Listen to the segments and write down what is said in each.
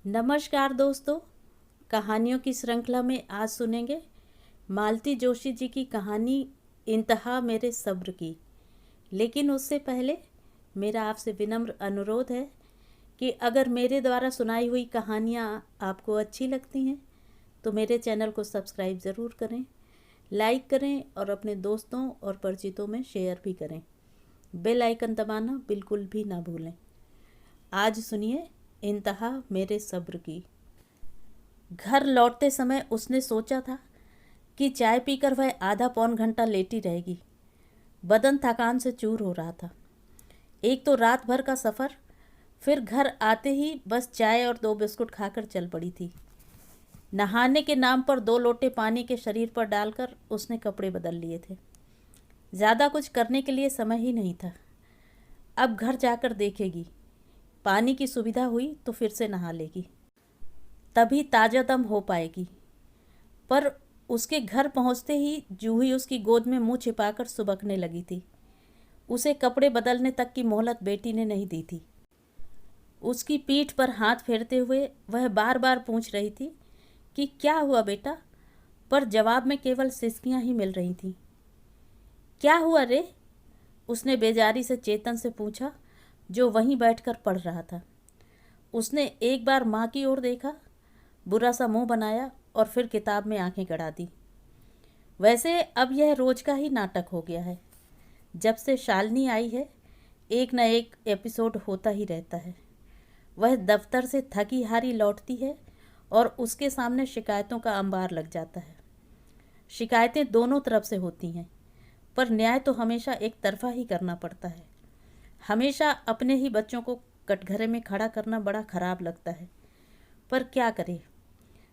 नमस्कार दोस्तों। कहानियों की श्रृंखला में आज सुनेंगे मालती जोशी जी की कहानी इंतहा मेरे सब्र की। लेकिन उससे पहले मेरा आपसे विनम्र अनुरोध है कि अगर मेरे द्वारा सुनाई हुई कहानियाँ आपको अच्छी लगती हैं तो मेरे चैनल को सब्सक्राइब ज़रूर करें, लाइक करें और अपने दोस्तों और परिचितों में शेयर भी करें। बेल आइकन दबाना बिल्कुल भी ना भूलें। आज सुनिए इंतहा मेरे सब्र की। घर लौटते समय उसने सोचा था कि चाय पीकर वह आधा पौन घंटा लेटी रहेगी। बदन थकान से चूर हो रहा था। एक तो रात भर का सफ़र, फिर घर आते ही बस चाय और 2 बिस्कुट खाकर चल पड़ी थी। नहाने के नाम पर 2 लोटे पानी के शरीर पर डालकर उसने कपड़े बदल लिए थे। ज़्यादा कुछ करने के लिए समय ही नहीं था। अब घर जाकर देखेगी, पानी की सुविधा हुई तो फिर से नहा लेगी, तभी ताज़ा दम हो पाएगी। पर उसके घर पहुंचते ही जूही उसकी गोद में मुंह छिपाकर सुबकने लगी थी। उसे कपड़े बदलने तक की मोहलत बेटी ने नहीं दी थी। उसकी पीठ पर हाथ फेरते हुए वह बार बार पूछ रही थी कि क्या हुआ बेटा, पर जवाब में केवल सिसकियां ही मिल रही थीं। क्या हुआ रे? उसने बेजारी से चेतन से पूछा, जो वहीं बैठकर पढ़ रहा था। उसने एक बार माँ की ओर देखा, बुरा सा मुंह बनाया और फिर किताब में आंखें गड़ा दी। वैसे अब यह रोज का ही नाटक हो गया है। जब से शालिनी आई है, एक न एक एपिसोड होता ही रहता है। वह दफ्तर से थकी हारी लौटती है और उसके सामने शिकायतों का अंबार लग जाता है। शिकायतें दोनों तरफ से होती हैं, पर न्याय तो हमेशा एक तरफा ही करना पड़ता है। हमेशा अपने ही बच्चों को कटघरे में खड़ा करना बड़ा खराब लगता है, पर क्या करें,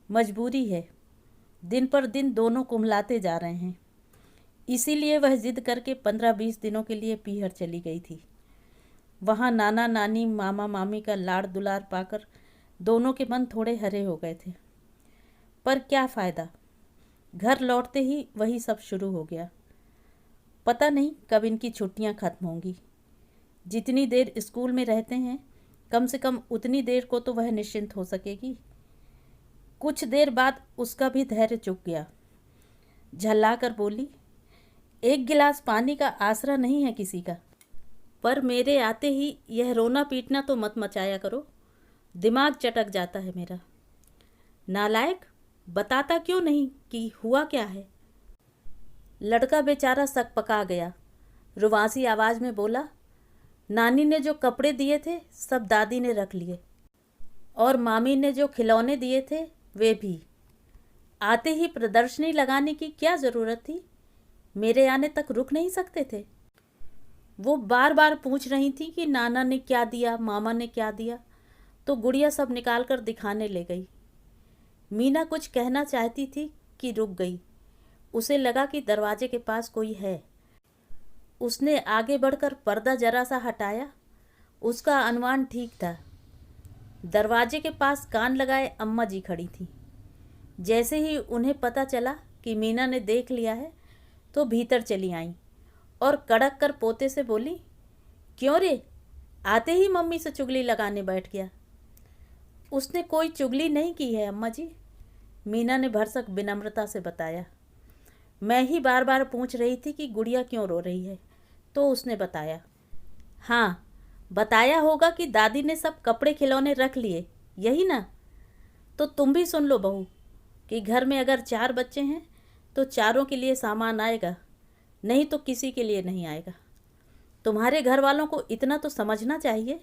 मजबूरी है। दिन पर दिन दोनों कुम्हलाते जा रहे हैं। इसीलिए वह जिद करके 15-20 दिनों के लिए पीहर चली गई थी। वहाँ नाना नानी मामा मामी का लाड़ दुलार पाकर दोनों के मन थोड़े हरे हो गए थे। पर क्या फ़ायदा, घर लौटते ही वही सब शुरू हो गया। पता नहीं कब इनकी छुट्टियाँ खत्म होंगी। जितनी देर स्कूल में रहते हैं, कम से कम उतनी देर को तो वह निश्चिंत हो सकेगी। कुछ देर बाद उसका भी धैर्य चुक गया। झल्ला कर बोली, एक गिलास पानी का आसरा नहीं है किसी का, पर मेरे आते ही यह रोना पीटना तो मत मचाया करो, दिमाग चटक जाता है मेरा। नालायक, बताता क्यों नहीं कि हुआ क्या है? लड़का बेचारा सकपका गया। रुवासी आवाज़ में बोला, नानी ने जो कपड़े दिए थे सब दादी ने रख लिए, और मामी ने जो खिलौने दिए थे वे भी। आते ही प्रदर्शनी लगाने की क्या ज़रूरत थी? मेरे आने तक रुक नहीं सकते थे? वो बार बार पूछ रही थी कि नाना ने क्या दिया, मामा ने क्या दिया, तो गुड़िया सब निकाल कर दिखाने ले गई। मीना कुछ कहना चाहती थी कि रुक गई। उसे लगा कि दरवाजे के पास कोई है। उसने आगे बढ़कर पर्दा जरा सा हटाया। उसका अनुमान ठीक था। दरवाजे के पास कान लगाए अम्मा जी खड़ी थीं। जैसे ही उन्हें पता चला कि मीना ने देख लिया है तो भीतर चली आईं और कड़क कर पोते से बोली, क्यों रे, आते ही मम्मी से चुगली लगाने बैठ गया? उसने कोई चुगली नहीं की है अम्मा जी, मीना ने भरसक विनम्रता से बताया। मैं ही बार बार पूछ रही थी कि गुड़िया क्यों रो रही है, तो उसने बताया। हाँ, बताया होगा कि दादी ने सब कपड़े खिलौने रख लिए, यही ना? तो तुम भी सुन लो बहू, कि घर में अगर 4 बच्चे हैं तो चारों के लिए सामान आएगा, नहीं तो किसी के लिए नहीं आएगा। तुम्हारे घर वालों को इतना तो समझना चाहिए।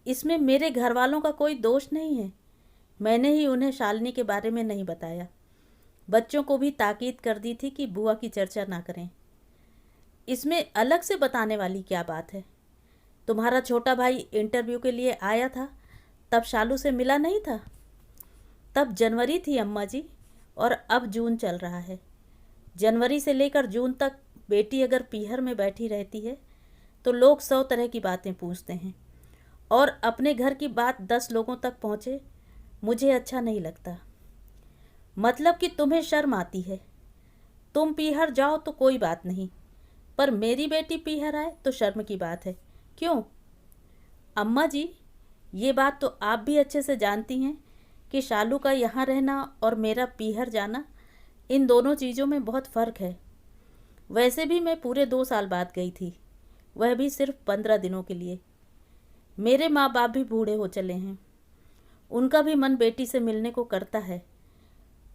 इसमें मेरे घर वालों का कोई दोष नहीं है। मैंने ही उन्हें शालिनी के बारे में नहीं बताया। बच्चों को भी ताकीद कर दी थी कि बुआ की चर्चा ना करें। इसमें अलग से बताने वाली क्या बात है? तुम्हारा छोटा भाई इंटरव्यू के लिए आया था, तब शालू से मिला नहीं था? तब जनवरी थी अम्मा जी, और अब जून चल रहा है। जनवरी से लेकर जून तक बेटी अगर पीहर में बैठी रहती है तो लोग 100 तरह की बातें पूछते हैं, और अपने घर की बात 10 लोगों तक पहुँचे, मुझे अच्छा नहीं लगता। मतलब कि तुम्हें शर्म आती है। तुम पीहर जाओ तो कोई बात नहीं, पर मेरी बेटी पीहर आए तो शर्म की बात है। क्यों? अम्मा जी, ये बात तो आप भी अच्छे से जानती हैं कि शालू का यहाँ रहना और मेरा पीहर जाना, इन दोनों चीज़ों में बहुत फ़र्क है। वैसे भी मैं पूरे 2 साल बाद गई थी, वह भी सिर्फ 15 दिनों के लिए। मेरे माँ बाप भी बूढ़े हो चले हैं, उनका भी मन बेटी से मिलने को करता है।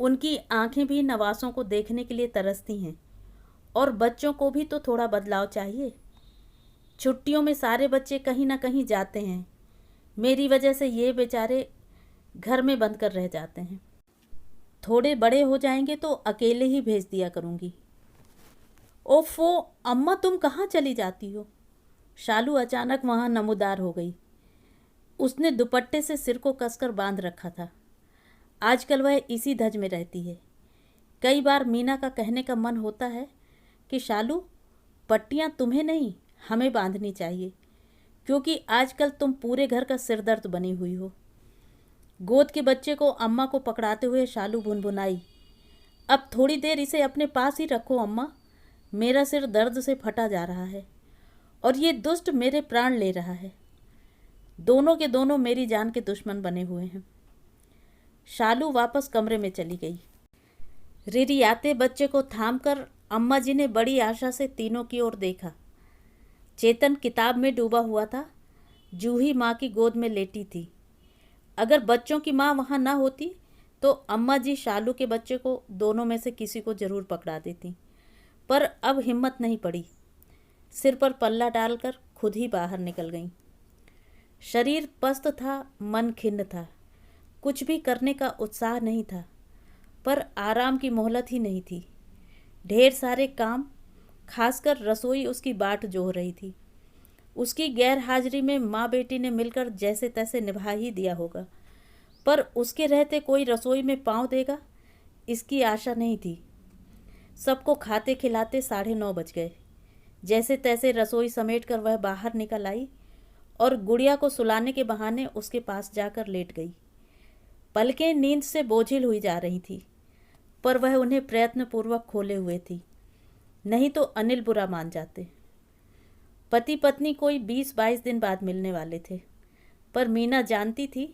उनकी आंखें भी नवासों को देखने के लिए तरसती हैं, और बच्चों को भी तो थोड़ा बदलाव चाहिए। छुट्टियों में सारे बच्चे कहीं ना कहीं जाते हैं, मेरी वजह से ये बेचारे घर में बंद कर रह जाते हैं। थोड़े बड़े हो जाएंगे तो अकेले ही भेज दिया करूँगी। ओफो अम्मा, तुम कहाँ चली जाती हो? शालू अचानक वहाँ नमूदार हो गई। उसने दुपट्टे से सिर को कसकर बांध रखा था। आजकल वह इसी धज में रहती है। कई बार मीना का कहने का मन होता है कि शालू, पट्टियाँ तुम्हें नहीं हमें बांधनी चाहिए, क्योंकि आजकल तुम पूरे घर का सिरदर्द बनी हुई हो। गोद के बच्चे को अम्मा को पकड़ाते हुए शालू भुनभुनाई, अब थोड़ी देर इसे अपने पास ही रखो अम्मा, मेरा सिर दर्द से फटा जा रहा है और ये दुष्ट मेरे प्राण ले रहा है। दोनों के दोनों मेरी जान के दुश्मन बने हुए हैं। शालू वापस कमरे में चली गई। रिरियाते बच्चे को थामकर अम्मा जी ने बड़ी आशा से तीनों की ओर देखा। चेतन किताब में डूबा हुआ था, जूही माँ की गोद में लेटी थी। अगर बच्चों की माँ वहाँ ना होती तो अम्मा जी शालू के बच्चे को दोनों में से किसी को जरूर पकड़ा देती, पर अब हिम्मत नहीं पड़ी। सिर पर पल्ला डालकर खुद ही बाहर निकल गईं। शरीर पस्त था, मन खिन्न था, कुछ भी करने का उत्साह नहीं था, पर आराम की मोहलत ही नहीं थी। ढेर सारे काम, खासकर रसोई उसकी बाट जोह रही थी। उसकी गैर हाजिरी में माँ बेटी ने मिलकर जैसे तैसे निभा ही दिया होगा, पर उसके रहते कोई रसोई में पाँव देगा इसकी आशा नहीं थी। सबको खाते खिलाते 9:30 बज गए। जैसे तैसे रसोई समेटकर वह बाहर निकल आई और गुड़िया को सुलाने के बहाने उसके पास जाकर लेट गई। पलकें नींद से बोझिल हुई जा रही थी, पर वह उन्हें प्रयत्नपूर्वक खोले हुए थी, नहीं तो अनिल बुरा मान जाते। पति पत्नी कोई 20-22 दिन बाद मिलने वाले थे, पर मीना जानती थी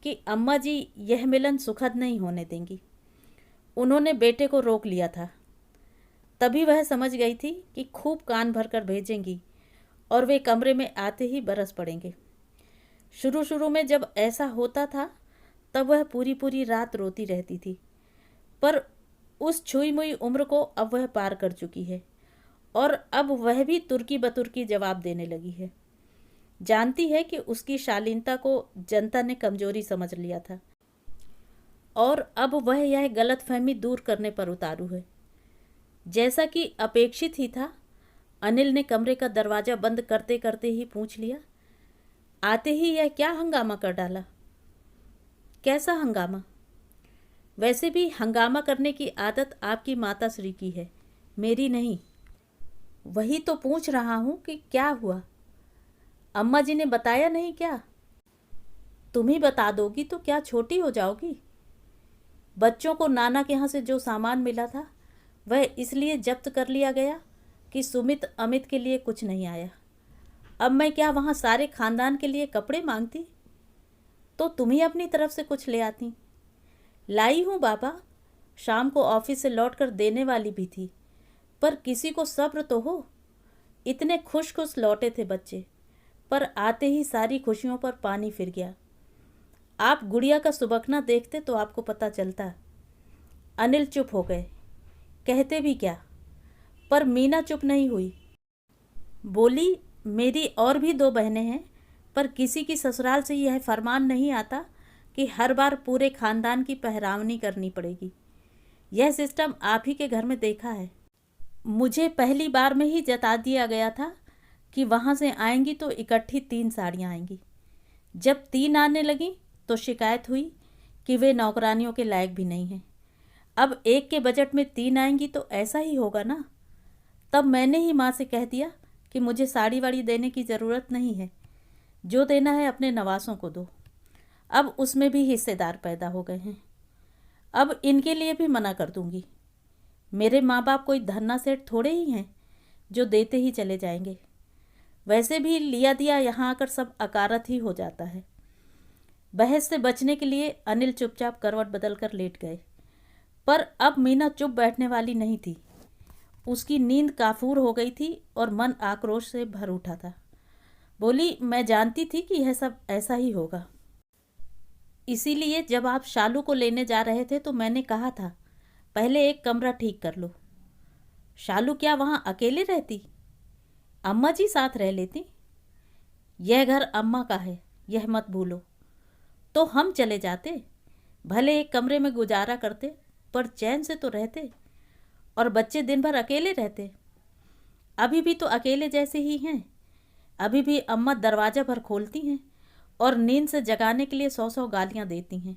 कि अम्मा जी यह मिलन सुखद नहीं होने देंगी। उन्होंने बेटे को रोक लिया था। तभी वह समझ गई थी कि खूब कान भरकर भेजेंगी और वे कमरे में आते ही बरस पड़ेंगे। शुरू शुरू में जब ऐसा होता था तब वह पूरी पूरी रात रोती रहती थी, पर उस छुई मुई उम्र को अब वह पार कर चुकी है और अब वह भी तुर्की बतुर्की जवाब देने लगी है। जानती है कि उसकी शालीनता को जनता ने कमजोरी समझ लिया था और अब वह यह गलतफहमी दूर करने पर उतारू है। जैसा कि अपेक्षित ही था, अनिल ने कमरे का दरवाज़ा बंद करते करते ही पूछ लिया, आते ही यह क्या हंगामा कर डाला? कैसा हंगामा? वैसे भी हंगामा करने की आदत आपकी माता श्री की है, मेरी नहीं। वही तो पूछ रहा हूँ कि क्या हुआ? अम्मा जी ने बताया नहीं क्या? तुम ही बता दोगी तो क्या छोटी हो जाओगी? बच्चों को नाना के यहाँ से जो सामान मिला था वह इसलिए जब्त कर लिया गया कि सुमित अमित के लिए कुछ नहीं आया। अब मैं क्या वहाँ सारे खानदान के लिए कपड़े मांगती? तो तुम ही अपनी तरफ से कुछ ले आती। लाई हूँ बाबा, शाम को ऑफिस से लौटकर देने वाली भी थी, पर किसी को सब्र तो हो। इतने खुश खुश लौटे थे बच्चे, पर आते ही सारी खुशियों पर पानी फिर गया। आप गुड़िया का सुबकना देखते तो आपको पता चलता। अनिल चुप हो गए, कहते भी क्या, पर मीना चुप नहीं हुई। बोली, मेरी और भी 2 बहनें हैं, पर किसी की ससुराल से यह फरमान नहीं आता कि हर बार पूरे खानदान की पहरावनी करनी पड़ेगी। यह सिस्टम आप ही के घर में देखा है। मुझे पहली बार में ही जता दिया गया था कि वहाँ से आएंगी तो इकट्ठी 3 साड़ियाँ आएंगी। जब 3 आने लगी तो शिकायत हुई कि वे नौकरानियों के लायक भी नहीं हैं। अब एक के बजट में 3 आएंगी तो ऐसा ही होगा ना। तब मैंने ही माँ से कह दिया कि मुझे साड़ी वाड़ी देने की ज़रूरत नहीं है, जो देना है अपने नवासों को दो। अब उसमें भी हिस्सेदार पैदा हो गए हैं। अब इनके लिए भी मना कर दूंगी। मेरे माँ बाप कोई धन्ना सेठ थोड़े ही हैं जो देते ही चले जाएंगे। वैसे भी लिया दिया यहाँ आकर सब अकारत ही हो जाता है। बहस से बचने के लिए अनिल चुपचाप करवट बदलकर लेट गए। पर अब मीना चुप बैठने वाली नहीं थी। उसकी नींद काफूर हो गई थी और मन आक्रोश से भर उठा था। बोली, मैं जानती थी कि यह सब ऐसा ही होगा। इसीलिए जब आप शालू को लेने जा रहे थे तो मैंने कहा था पहले एक कमरा ठीक कर लो। शालू क्या वहाँ अकेले रहती? अम्मा जी साथ रह लेती। यह घर अम्मा का है, यह मत भूलो। तो हम चले जाते, भले एक कमरे में गुजारा करते, पर चैन से तो रहते। और बच्चे दिन भर अकेले रहते। अभी भी तो अकेले जैसे ही हैं। अभी भी अम्मा दरवाज़ा भर खोलती हैं और नींद से जगाने के लिए 100 गालियाँ देती हैं।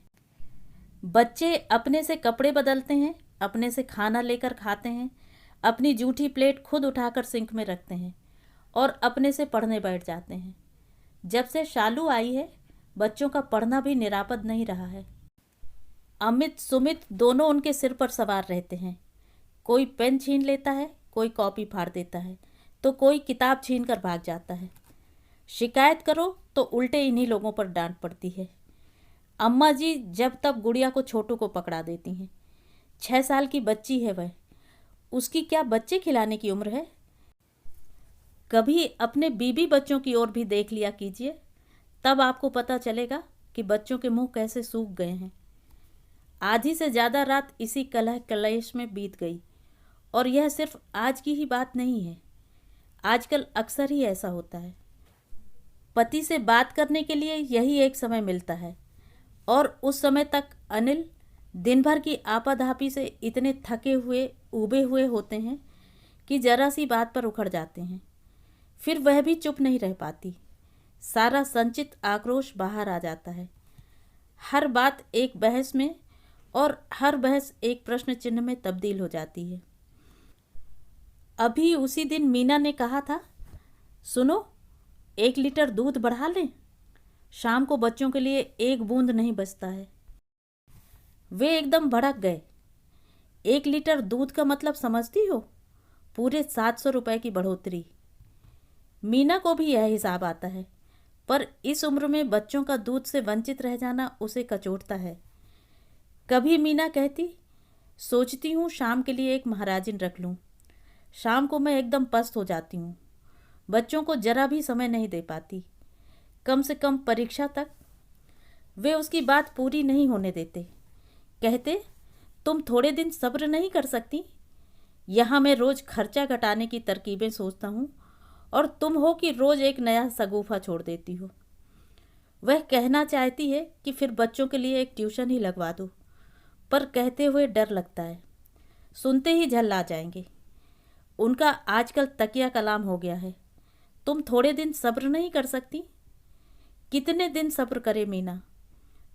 बच्चे अपने से कपड़े बदलते हैं, अपने से खाना लेकर खाते हैं, अपनी जूठी प्लेट खुद उठाकर सिंक में रखते हैं और अपने से पढ़ने बैठ जाते हैं। जब से शालू आई है बच्चों का पढ़ना भी निरापद नहीं रहा है। अमित सुमित दोनों उनके सिर पर सवार रहते हैं। कोई पेन छीन लेता है, कोई कॉपी फाड़ देता है, तो कोई किताब छीन कर भाग जाता है। शिकायत करो तो उल्टे इन्हीं लोगों पर डांट पड़ती है। अम्मा जी जब तब गुड़िया को छोटू को पकड़ा देती हैं। 6 साल की बच्ची है वह, उसकी क्या बच्चे खिलाने की उम्र है? कभी अपने बीबी बच्चों की ओर भी देख लिया कीजिए, तब आपको पता चलेगा कि बच्चों के मुंह कैसे सूख गए हैं। आधी से ज़्यादा रात इसी कलह कलेश में बीत गई। और यह सिर्फ आज की ही बात नहीं है, आजकल अक्सर ही ऐसा होता है। पति से बात करने के लिए यही एक समय मिलता है और उस समय तक अनिल दिन भर की आपाधापी से इतने थके हुए ऊबे हुए होते हैं कि जरा सी बात पर उखड़ जाते हैं। फिर वह भी चुप नहीं रह पाती। सारा संचित आक्रोश बाहर आ जाता है। हर बात एक बहस में और हर बहस एक प्रश्न चिन्ह में तब्दील हो जाती है। अभी उसी दिन मीना ने कहा था, सुनो 1 लीटर दूध बढ़ा लें, शाम को बच्चों के लिए 1 बूंद नहीं बचता है। वे एकदम भड़क गए। 1 लीटर दूध का मतलब समझती हो? पूरे 700 रुपये की बढ़ोतरी। मीना को भी यह हिसाब आता है, पर इस उम्र में बच्चों का दूध से वंचित रह जाना उसे कचोटता है। कभी मीना कहती, सोचती हूँ शाम के लिए एक महाराजिन रख लूँ। शाम को मैं एकदम पस्त हो जाती हूँ, बच्चों को जरा भी समय नहीं दे पाती, कम से कम परीक्षा तक। वे उसकी बात पूरी नहीं होने देते। कहते, तुम थोड़े दिन सब्र नहीं कर सकती? यहाँ मैं रोज़ खर्चा घटाने की तरकीबें सोचता हूँ और तुम हो कि रोज़ एक नया सगुफा छोड़ देती हो। वह कहना चाहती है कि फिर बच्चों के लिए एक ट्यूशन ही लगवा दो, पर कहते हुए डर लगता है, सुनते ही झल्ला जाएंगे। उनका आजकल तकिया कलाम हो गया है। तुम थोड़े दिन सब्र नहीं कर सकती? कितने दिन सब्र करे मीना?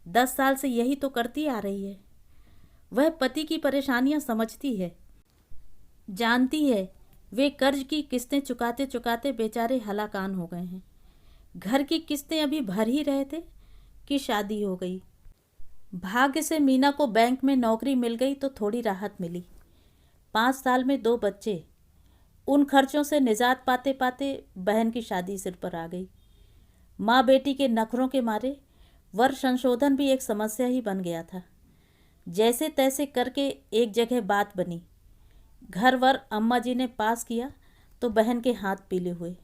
10 साल से यही तो करती आ रही है। वह पति की परेशानियां समझती है, जानती है वे कर्ज की किस्तें चुकाते चुकाते बेचारे हलाकान हो गए हैं। घर की किस्तें अभी भर ही रहे थे कि शादी हो गई। भाग्य से मीना को बैंक में नौकरी मिल गई तो थोड़ी राहत मिली। 5 साल में 2 बच्चे। उन खर्चों से निजात पाते पाते बहन की शादी सिर पर आ गई। माँ बेटी के नखरों के मारे वर संशोधन भी एक समस्या ही बन गया था। जैसे तैसे करके एक जगह बात बनी। घर वर अम्मा जी ने पास किया तो बहन के हाथ पीले हुए।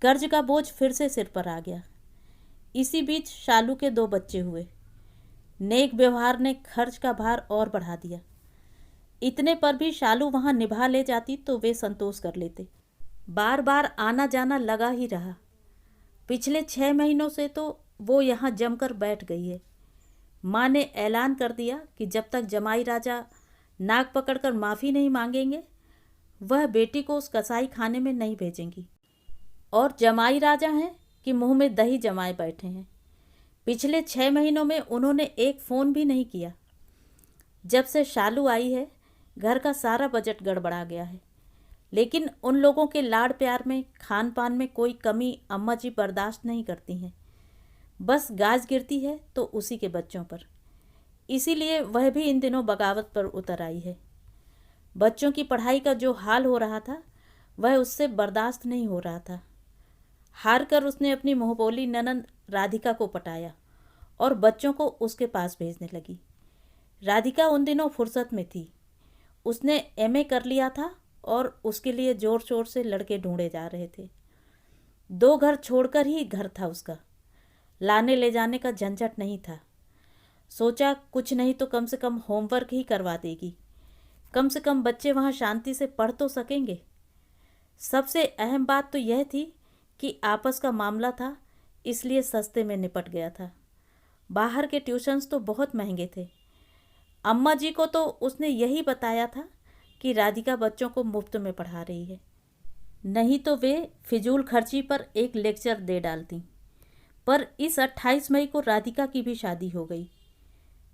कर्ज का बोझ फिर से सिर पर आ गया। इसी बीच शालू के 2 बच्चे हुए। नेक व्यवहार ने खर्च का भार और बढ़ा दिया। इतने पर भी शालू वहाँ निभा ले जाती तो वे संतोष कर लेते। बार बार आना जाना लगा ही रहा। पिछले 6 महीनों से तो वो यहाँ जमकर बैठ गई है। माँ ने ऐलान कर दिया कि जब तक जमाई राजा नाक पकड़कर माफ़ी नहीं मांगेंगे वह बेटी को उस कसाई खाने में नहीं भेजेंगी। और जमाई राजा हैं कि मुंह में दही जमाए बैठे हैं। पिछले 6 महीनों में उन्होंने एक फ़ोन भी नहीं किया। जब से शालू आई है घर का सारा बजट गड़बड़ा गया है। लेकिन उन लोगों के लाड़ प्यार में खान पान में कोई कमी अम्मा जी बर्दाश्त नहीं करती हैं। बस गाज गिरती है तो उसी के बच्चों पर। इसीलिए वह भी इन दिनों बगावत पर उतर आई है। बच्चों की पढ़ाई का जो हाल हो रहा था वह उससे बर्दाश्त नहीं हो रहा था। हार कर उसने अपनी मुँहबोली ननंद राधिका को पटाया और बच्चों को उसके पास भेजने लगी। राधिका उन दिनों फुर्सत में थी। उसने एमए कर लिया था और उसके लिए जोर शोर से लड़के ढूंढे जा रहे थे। 2 घर छोड़कर ही घर था उसका। लाने ले जाने का झंझट नहीं था। सोचा कुछ नहीं तो कम से कम होमवर्क ही करवा देगी। कम से कम बच्चे वहाँ शांति से पढ़ तो सकेंगे। सबसे अहम बात तो यह थी कि आपस का मामला था, इसलिए सस्ते में निपट गया था। बाहर के ट्यूशन्स तो बहुत महंगे थे। अम्मा जी को तो उसने यही बताया था कि राधिका बच्चों को मुफ्त में पढ़ा रही है, नहीं तो वे फिजूल खर्ची पर एक लेक्चर दे डालती। पर इस 28 मई को राधिका की भी शादी हो गई।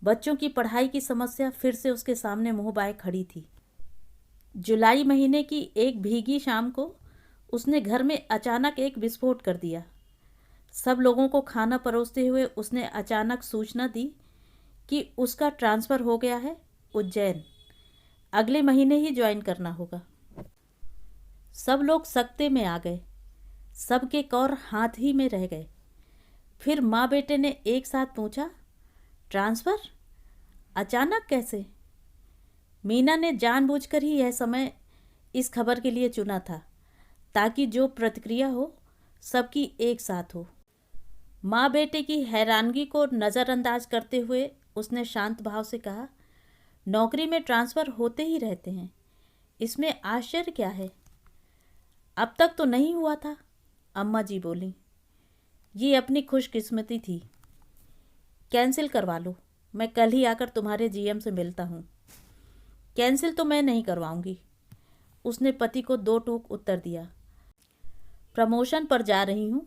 बच्चों की पढ़ाई की समस्या फिर से उसके सामने मुंह बाए खड़ी थी। जुलाई महीने की एक भीगी शाम को उसने घर में अचानक एक विस्फोट कर दिया। सब लोगों को खाना परोसते हुए उसने अचानक सूचना दी कि उसका ट्रांसफ़र हो गया है उज्जैन, अगले महीने ही ज्वाइन करना होगा। सब लोग सकते में आ गए। सबके कौर हाथ ही में रह गए। फिर माँ बेटे ने एक साथ पूछा, ट्रांसफ़र? अचानक कैसे? मीना ने जानबूझकर ही यह समय इस खबर के लिए चुना था ताकि जो प्रतिक्रिया हो सबकी एक साथ हो। माँ बेटे की हैरानगी को नज़रअंदाज करते हुए उसने शांत भाव से कहा, नौकरी में ट्रांसफ़र होते ही रहते हैं, इसमें आश्चर्य क्या है? अब तक तो नहीं हुआ था, अम्मा जी बोली। ये अपनी खुशकिस्मती थी। कैंसिल करवा लो, मैं कल ही आकर तुम्हारे जीएम से मिलता हूँ। कैंसिल तो मैं नहीं करवाऊंगी, उसने पति को 2 टूक उत्तर दिया। प्रमोशन पर जा रही हूँ,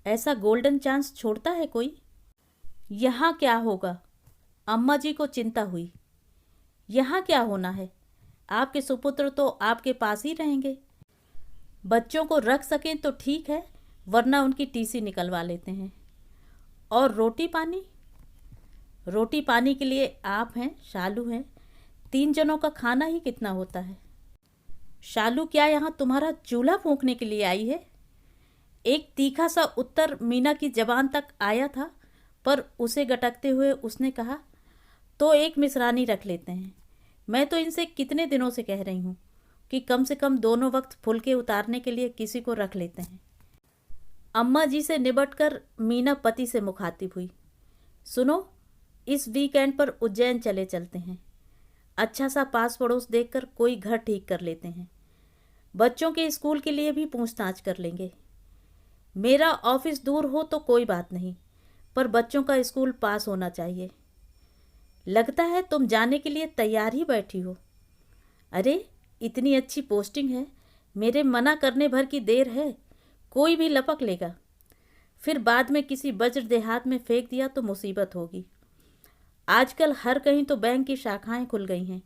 ऐसा गोल्डन चांस छोड़ता है कोई? यहाँ क्या होगा? अम्मा जी को चिंता हुई। यहाँ क्या होना है? आपके सुपुत्र तो आपके पास ही रहेंगे। बच्चों को रख सकें तो ठीक है, वरना उनकी टीसी निकलवा लेते हैं। और रोटी पानी? रोटी पानी के लिए आप हैं, शालू हैं, 3 जनों का खाना ही कितना होता है? शालू क्या यहाँ तुम्हारा चूल्हा फूंकने के लिए आई है? एक तीखा सा उत्तर मीना की जबान तक आया था, पर उसे गटकते हुए उसने कहा, तो एक मिसरानी रख लेते हैं। मैं तो इनसे कितने दिनों से कह रही हूँ कि कम से कम दोनों वक्त फुलके उतारने के लिए किसी को रख लेते हैं। अम्मा जी से निबटकर मीना पति से मुखातिब हुई, सुनो, इस वीकेंड पर उज्जैन चले चलते हैं। अच्छा सा पास पड़ोस देखकर कोई घर ठीक कर लेते हैं। बच्चों के स्कूल के लिए भी पूछताछ कर लेंगे। मेरा ऑफिस दूर हो तो कोई बात नहीं, पर बच्चों का स्कूल पास होना चाहिए। लगता है तुम जाने के लिए तैयार ही बैठी हो। अरे इतनी अच्छी पोस्टिंग है, मेरे मना करने भर की देर है, कोई भी लपक लेगा। फिर बाद में किसी वज्र देहात में फेंक दिया तो मुसीबत होगी। आजकल हर कहीं तो बैंक की शाखाएं खुल गई हैं।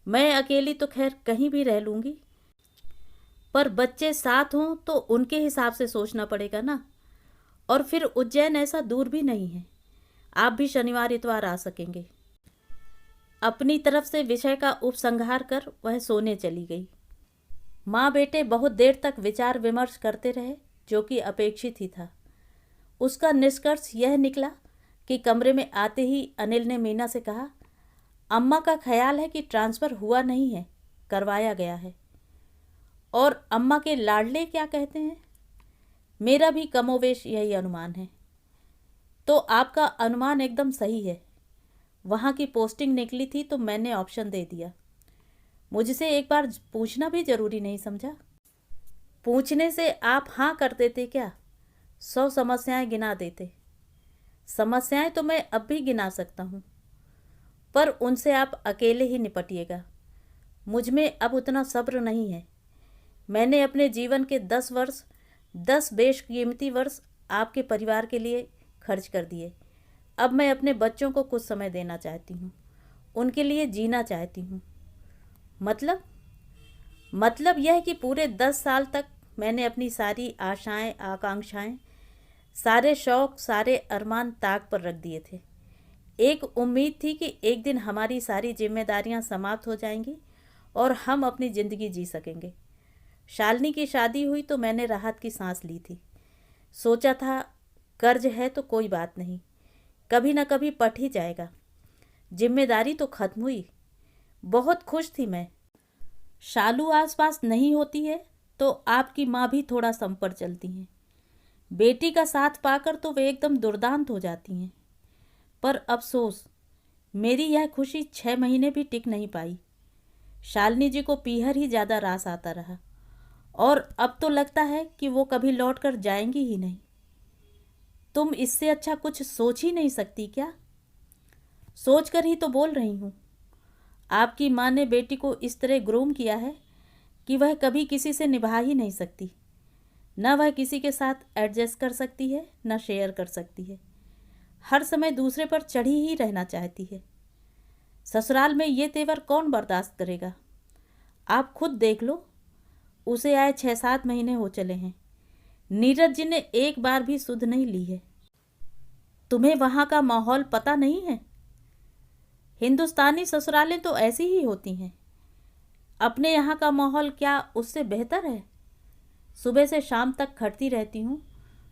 मैं अकेली तो खैर कहीं भी रह लूँगी, पर बच्चे साथ हों तो उनके हिसाब से सोचना पड़ेगा ना। और फिर उज्जैन ऐसा दूर भी नहीं है, आप भी शनिवार इतवार आ सकेंगे। अपनी तरफ से विषय का उपसंहार कर वह सोने चली गई। माँ बेटे बहुत देर तक विचार विमर्श करते रहे, जो कि अपेक्षित ही था। उसका निष्कर्ष यह निकला कि कमरे में आते ही अनिल ने मीना से कहा, अम्मा का ख्याल है कि ट्रांसफ़र हुआ नहीं है, करवाया गया है। और अम्मा के लाडले क्या कहते हैं? मेरा भी कमोवेश यही अनुमान है। तो आपका अनुमान एकदम सही है। वहाँ की पोस्टिंग निकली थी तो मैंने ऑप्शन दे दिया। मुझसे एक बार पूछना भी ज़रूरी नहीं समझा? पूछने से आप हाँ कर देते क्या? 100 समस्याएं गिना देते। समस्याएं तो मैं अब भी गिना सकता हूँ, पर उनसे आप अकेले ही निपटिएगा। मुझ में अब उतना सब्र नहीं है। मैंने अपने जीवन के 10 वर्ष, 10 बेशकीमती वर्ष आपके परिवार के लिए खर्च कर दिए। अब मैं अपने बच्चों को कुछ समय देना चाहती हूँ, उनके लिए जीना चाहती हूँ। मतलब यह कि पूरे 10 साल तक मैंने अपनी सारी आशाएं, आकांक्षाएं, सारे शौक़, सारे अरमान ताक पर रख दिए थे। एक उम्मीद थी कि एक दिन हमारी सारी जिम्मेदारियां समाप्त हो जाएंगी और हम अपनी ज़िंदगी जी सकेंगे। शालिनी की शादी हुई तो मैंने राहत की सांस ली थी। सोचा था कर्ज है तो कोई बात नहीं, कभी न कभी पट ही जाएगा। जिम्मेदारी तो खत्म हुई। बहुत खुश थी मैं। शालू आसपास नहीं होती है तो आपकी माँ भी थोड़ा सम पर चलती हैं। बेटी का साथ पाकर तो वे एकदम दुर्दांत हो जाती हैं। पर अफसोस, मेरी यह खुशी 6 महीने भी टिक नहीं पाई। शालिनी जी को पीहर ही ज़्यादा रास आता रहा और अब तो लगता है कि वो कभी लौट कर जाएंगी ही नहीं। तुम इससे अच्छा कुछ सोच ही नहीं सकती क्या? सोच कर ही तो बोल रही हूँ। आपकी माँ ने बेटी को इस तरह ग्रूम किया है कि वह कभी किसी से निभा ही नहीं सकती। न वह किसी के साथ एडजस्ट कर सकती है, न शेयर कर सकती है। हर समय दूसरे पर चढ़ी ही रहना चाहती है। ससुराल में ये तेवर कौन बर्दाश्त करेगा? आप खुद देख लो, उसे आए 6-7 महीने हो चले हैं। नीरज जी ने एक बार भी सुध नहीं ली है। तुम्हें वहाँ का माहौल पता नहीं है? हिंदुस्तानी ससुरालें तो ऐसी ही होती हैं। अपने यहाँ का माहौल क्या उससे बेहतर है? सुबह से शाम तक खटती रहती हूँ,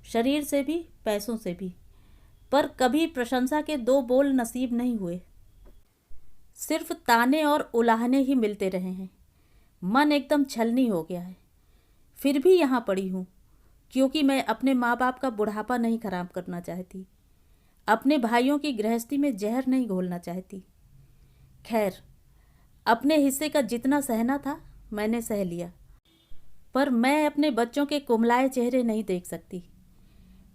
शरीर से भी पैसों से भी, पर कभी प्रशंसा के 2 बोल नसीब नहीं हुए। सिर्फ ताने और उलाहने ही मिलते रहे हैं। मन एकदम छलनी हो गया है। फिर भी यहाँ पड़ी हूँ क्योंकि मैं अपने माँ बाप का बुढ़ापा नहीं खराब करना चाहती, अपने भाइयों की गृहस्थी में जहर नहीं घोलना चाहती। खैर, अपने हिस्से का जितना सहना था मैंने सह लिया, पर मैं अपने बच्चों के कुमलाए चेहरे नहीं देख सकती।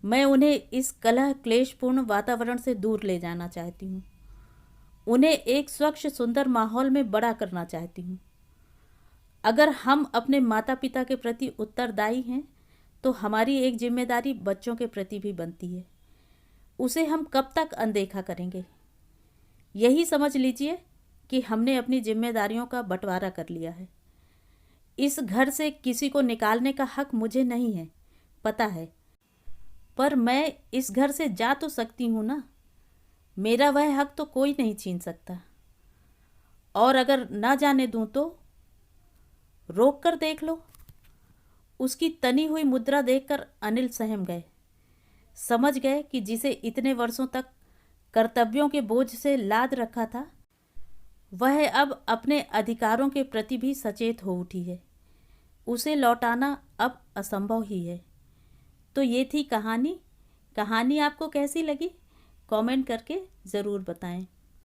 मैं उन्हें इस कलह क्लेशपूर्ण वातावरण से दूर ले जाना चाहती हूँ। उन्हें एक स्वच्छ सुंदर माहौल में बड़ा करना चाहती हूँ। अगर हम अपने माता पिता के प्रति उत्तरदायी हैं तो हमारी एक जिम्मेदारी बच्चों के प्रति भी बनती है। उसे हम कब तक अनदेखा करेंगे? यही समझ लीजिए कि हमने अपनी जिम्मेदारियों का बंटवारा कर लिया है। इस घर से किसी को निकालने का हक मुझे नहीं है, पता है, पर मैं इस घर से जा तो सकती हूँ ना। मेरा वह हक तो कोई नहीं छीन सकता। और अगर ना जाने दूँ तो रोक कर देख लो। उसकी तनी हुई मुद्रा देखकर अनिल सहम गए। समझ गए कि जिसे इतने वर्षों तक कर्तव्यों के बोझ से लाद रखा था, वह अब अपने अधिकारों के प्रति भी सचेत हो उठी है। उसे लौटाना अब असंभव ही है। तो ये थी कहानी। कहानी आपको कैसी लगी? कमेंट करके ज़रूर बताएं।